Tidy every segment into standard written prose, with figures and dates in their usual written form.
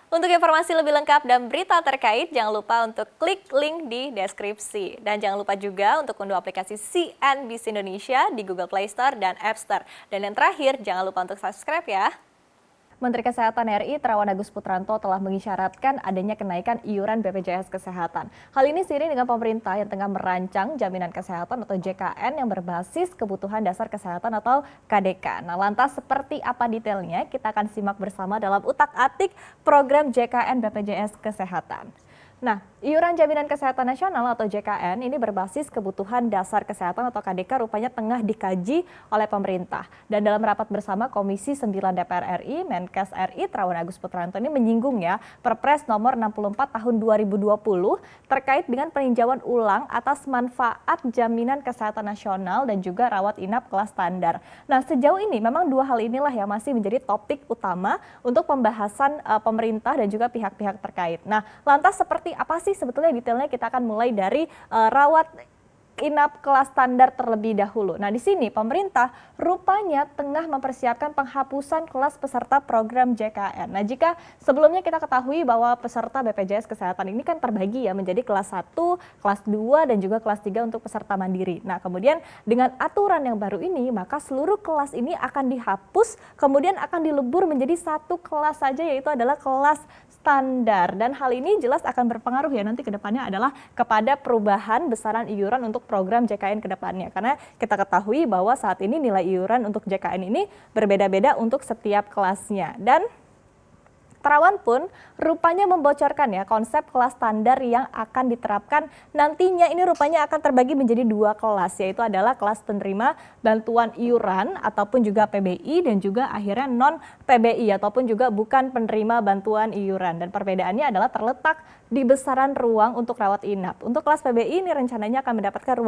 Untuk informasi lebih lengkap dan berita terkait, jangan lupa untuk klik link di deskripsi. Dan jangan lupa juga untuk unduh aplikasi CNBC Indonesia di Google Play Store dan App Store. Dan yang terakhir, jangan lupa untuk subscribe ya. Menteri Kesehatan RI Terawan Agus Putranto telah mengisyaratkan adanya kenaikan iuran BPJS Kesehatan. Hal ini seiring dengan pemerintah yang tengah merancang jaminan kesehatan atau JKN yang berbasis kebutuhan dasar kesehatan atau KDK. Nah, lantas seperti apa detailnya? Kita akan simak bersama dalam utak-atik program JKN BPJS Kesehatan. Nah, iuran jaminan kesehatan nasional atau JKN ini berbasis kebutuhan dasar kesehatan atau KDK rupanya tengah dikaji oleh pemerintah. Dan dalam rapat bersama Komisi 9 DPR RI, Menkes RI Terawan Agus Putranto ini menyinggung ya Perpres nomor 64 tahun 2020 terkait dengan peninjauan ulang atas manfaat jaminan kesehatan nasional dan juga rawat inap kelas standar. Nah, sejauh ini memang dua hal inilah yang masih menjadi topik utama untuk pembahasan pemerintah dan juga pihak-pihak terkait. Nah, lantas seperti apa sih sebetulnya detailnya? Kita akan mulai dari rawat inap kelas standar terlebih dahulu. Nah, di sini pemerintah rupanya tengah mempersiapkan penghapusan kelas peserta program JKN. Nah, jika sebelumnya kita ketahui bahwa peserta BPJS Kesehatan ini kan terbagi ya menjadi kelas 1, kelas 2 dan juga kelas 3 untuk peserta mandiri. Nah, kemudian dengan aturan yang baru ini, maka seluruh kelas ini akan dihapus, kemudian akan dilebur menjadi satu kelas saja, yaitu adalah kelas standar. Dan hal ini jelas akan berpengaruh ya nanti ke depannya adalah kepada perubahan besaran iuran untuk program JKN ke depannya. Karena kita ketahui bahwa saat ini nilai iuran untuk JKN ini berbeda-beda untuk setiap kelasnya. Dan Terawan pun rupanya membocorkan ya konsep kelas standar yang akan diterapkan nantinya ini rupanya akan terbagi menjadi dua kelas, yaitu adalah kelas penerima bantuan iuran ataupun juga PBI dan juga akhirnya non PBI ataupun juga bukan penerima bantuan iuran. Dan perbedaannya adalah terletak di besaran ruang untuk rawat inap. Untuk kelas PBI ini rencananya akan mendapatkan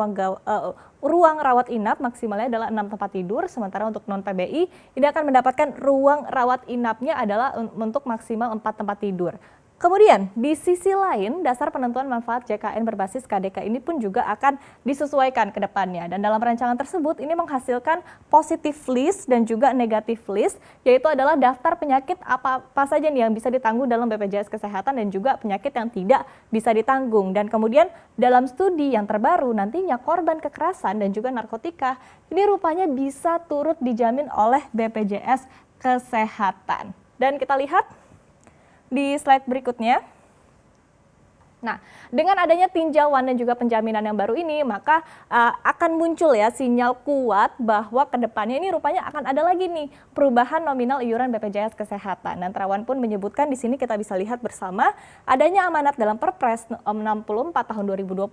ruang rawat inap maksimalnya adalah 6 tempat tidur, sementara untuk non PBI ini akan mendapatkan ruang rawat inapnya adalah untuk maksimal 4 tempat tidur. Kemudian di sisi lain dasar penentuan manfaat JKN berbasis KDK ini pun juga akan disesuaikan ke depannya. Dan dalam rancangan tersebut ini menghasilkan positif list dan juga negatif list, yaitu adalah daftar penyakit apa saja nih yang bisa ditanggung dalam BPJS Kesehatan dan juga penyakit yang tidak bisa ditanggung. Dan kemudian dalam studi yang terbaru nantinya korban kekerasan dan juga narkotika ini rupanya bisa turut dijamin oleh BPJS Kesehatan. Dan kita lihat di slide berikutnya. Nah, dengan adanya tinjauan dan juga penjaminan yang baru ini, maka akan muncul ya sinyal kuat bahwa ke depannya ini rupanya akan ada lagi nih perubahan nominal iuran BPJS Kesehatan. Dan Terawan pun menyebutkan di sini kita bisa lihat bersama adanya amanat dalam Perpres 64 tahun 2020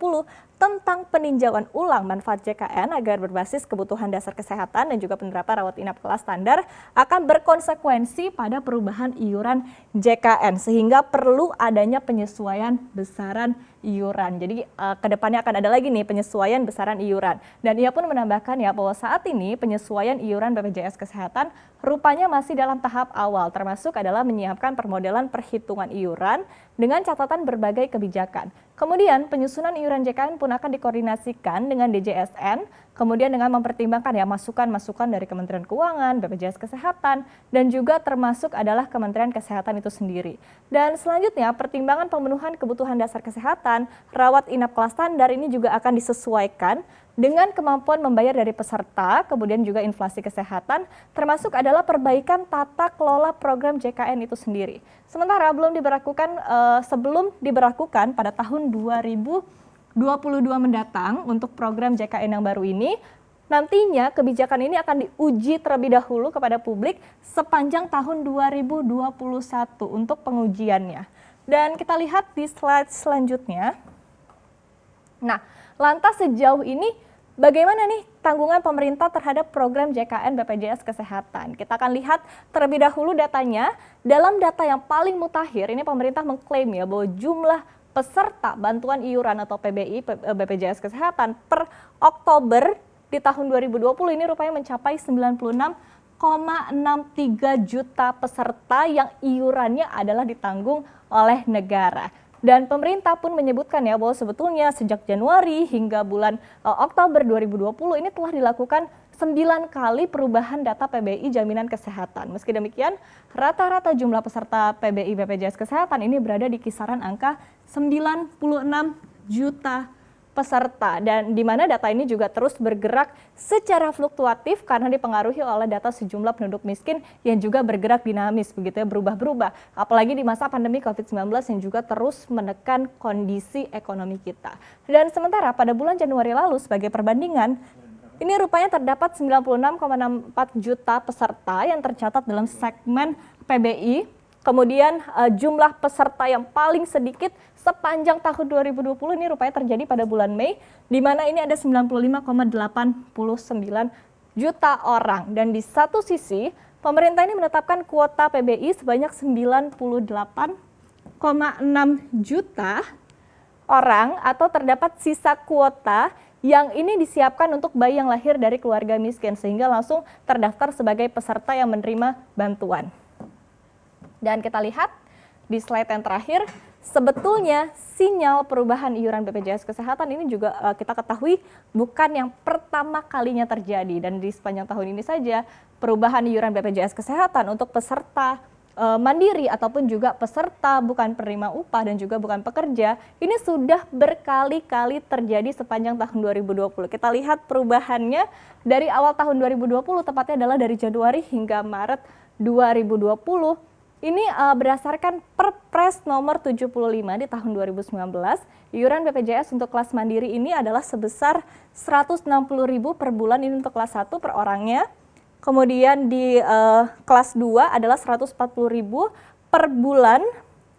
tentang peninjauan ulang manfaat JKN agar berbasis kebutuhan dasar kesehatan dan juga penerapan rawat inap kelas standar akan berkonsekuensi pada perubahan iuran JKN sehingga perlu adanya penyesuaian besaran iuran. Jadi kedepannya akan ada lagi nih penyesuaian besaran iuran. Dan ia pun menambahkan ya bahwa saat ini penyesuaian iuran BPJS Kesehatan rupanya masih dalam tahap awal, termasuk adalah menyiapkan permodelan perhitungan iuran dengan catatan berbagai kebijakan. Kemudian penyusunan iuran JKN pun akan dikoordinasikan dengan DJSN, kemudian dengan mempertimbangkan ya masukan-masukan dari Kementerian Keuangan, BPJS Kesehatan, dan juga termasuk adalah Kementerian Kesehatan itu sendiri. Dan selanjutnya pertimbangan pemenuhan kebutuhan dasar kesehatan, rawat inap kelas standar ini juga akan disesuaikan dengan kemampuan membayar dari peserta, kemudian juga inflasi kesehatan, termasuk adalah perbaikan tata kelola program JKN itu sendiri. Sementara sebelum diberlakukan pada tahun 2022 mendatang untuk program JKN yang baru ini, nantinya kebijakan ini akan diuji terlebih dahulu kepada publik sepanjang tahun 2021 untuk pengujiannya. Dan kita lihat di slide selanjutnya. Nah, lantas sejauh ini bagaimana nih tanggungan pemerintah terhadap program JKN BPJS Kesehatan? Kita akan lihat terlebih dahulu datanya. Dalam data yang paling mutakhir, ini pemerintah mengklaim ya bahwa jumlah peserta bantuan iuran atau PBI BPJS Kesehatan per Oktober di tahun 2020 ini rupanya mencapai 96,63 juta peserta yang iurannya adalah ditanggung oleh negara. Dan pemerintah pun menyebutkan ya bahwa sebetulnya sejak Januari hingga bulan Oktober 2020 ini telah dilakukan 9 kali perubahan data PBI jaminan kesehatan. Meski demikian, rata-rata jumlah peserta PBI BPJS Kesehatan ini berada di kisaran angka 96 juta peserta, dan di mana data ini juga terus bergerak secara fluktuatif karena dipengaruhi oleh data sejumlah penduduk miskin yang juga bergerak dinamis begitu ya, berubah-berubah. Apalagi di masa pandemi COVID-19 yang juga terus menekan kondisi ekonomi kita. Dan sementara pada bulan Januari lalu sebagai perbandingan, ini rupanya terdapat 96,64 juta peserta yang tercatat dalam segmen PBI. Kemudian jumlah peserta yang paling sedikit sepanjang tahun 2020 ini rupanya terjadi pada bulan Mei, di mana ini ada 95,89 juta orang. Dan di satu sisi, pemerintah ini menetapkan kuota PBI sebanyak 98,6 juta orang, atau terdapat sisa kuota yang ini disiapkan untuk bayi yang lahir dari keluarga miskin, sehingga langsung terdaftar sebagai peserta yang menerima bantuan. Dan kita lihat di slide yang terakhir, sebetulnya sinyal perubahan iuran BPJS Kesehatan ini juga kita ketahui bukan yang pertama kalinya terjadi. Dan di sepanjang tahun ini saja, perubahan iuran BPJS Kesehatan untuk peserta mandiri ataupun juga peserta bukan penerima upah dan juga bukan pekerja, ini sudah berkali-kali terjadi sepanjang tahun 2020. Kita lihat perubahannya dari awal tahun 2020, tepatnya adalah dari Januari hingga Maret 2020. Ini berdasarkan Perpres nomor 75 di tahun 2019, iuran BPJS untuk kelas mandiri ini adalah sebesar 160.000 per bulan ini untuk kelas 1 per orangnya. Kemudian di kelas 2 adalah 140.000 per bulan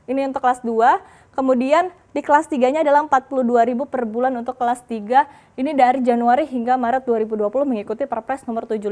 ini untuk kelas 2. Kemudian di kelas 3-nya adalah 42.000 per bulan untuk kelas 3. Ini dari Januari hingga Maret 2020 mengikuti Perpres nomor 75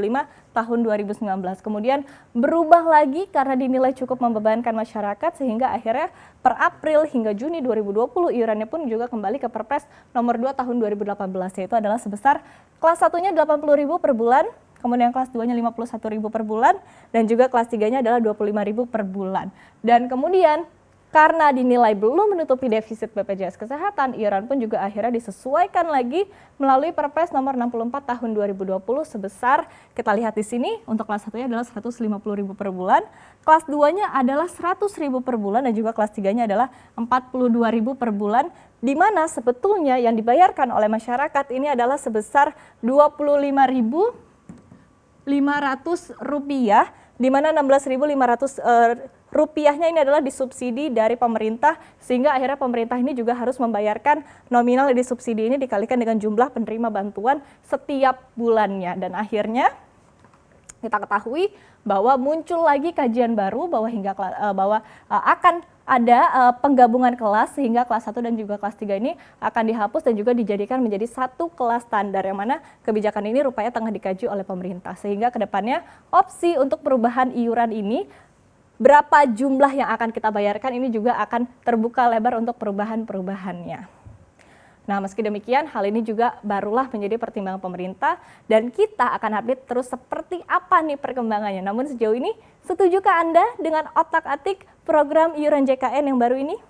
tahun 2019. Kemudian berubah lagi karena dinilai cukup membebankan masyarakat, sehingga akhirnya per April hingga Juni 2020 iurannya pun juga kembali ke Perpres nomor 2 tahun 2018, yaitu adalah sebesar kelas 1-nya 80.000 per bulan, kemudian kelas 2-nya 51.000 per bulan, dan juga kelas 3-nya adalah 25.000 per bulan. Dan kemudian karena dinilai belum menutupi defisit BPJS Kesehatan, iuran pun juga akhirnya disesuaikan lagi melalui Perpres nomor 64 tahun 2020 sebesar, kita lihat di sini, untuk kelas 1-nya adalah 150.000 per bulan, kelas 2-nya adalah 100.000 per bulan, dan juga kelas 3-nya adalah 42.000 per bulan, di mana sebetulnya yang dibayarkan oleh masyarakat ini adalah sebesar Rp25.500, di mana 16.500 rupiahnya ini adalah disubsidi dari pemerintah, sehingga akhirnya pemerintah ini juga harus membayarkan nominal dari subsidi ini dikalikan dengan jumlah penerima bantuan setiap bulannya. Dan akhirnya kita ketahui bahwa muncul lagi kajian baru bahwa akan ada penggabungan kelas, sehingga kelas 1 dan juga kelas 3 ini akan dihapus dan juga dijadikan menjadi satu kelas standar, yang mana kebijakan ini rupanya tengah dikaji oleh pemerintah, sehingga kedepannya opsi untuk perubahan iuran ini, berapa jumlah yang akan kita bayarkan ini juga akan terbuka lebar untuk perubahan-perubahannya. Nah, meski demikian, hal ini juga barulah menjadi pertimbangan pemerintah, dan kita akan update terus seperti apa nih perkembangannya. Namun sejauh ini, setujukah Anda dengan otak-atik program iuran JKN yang baru ini?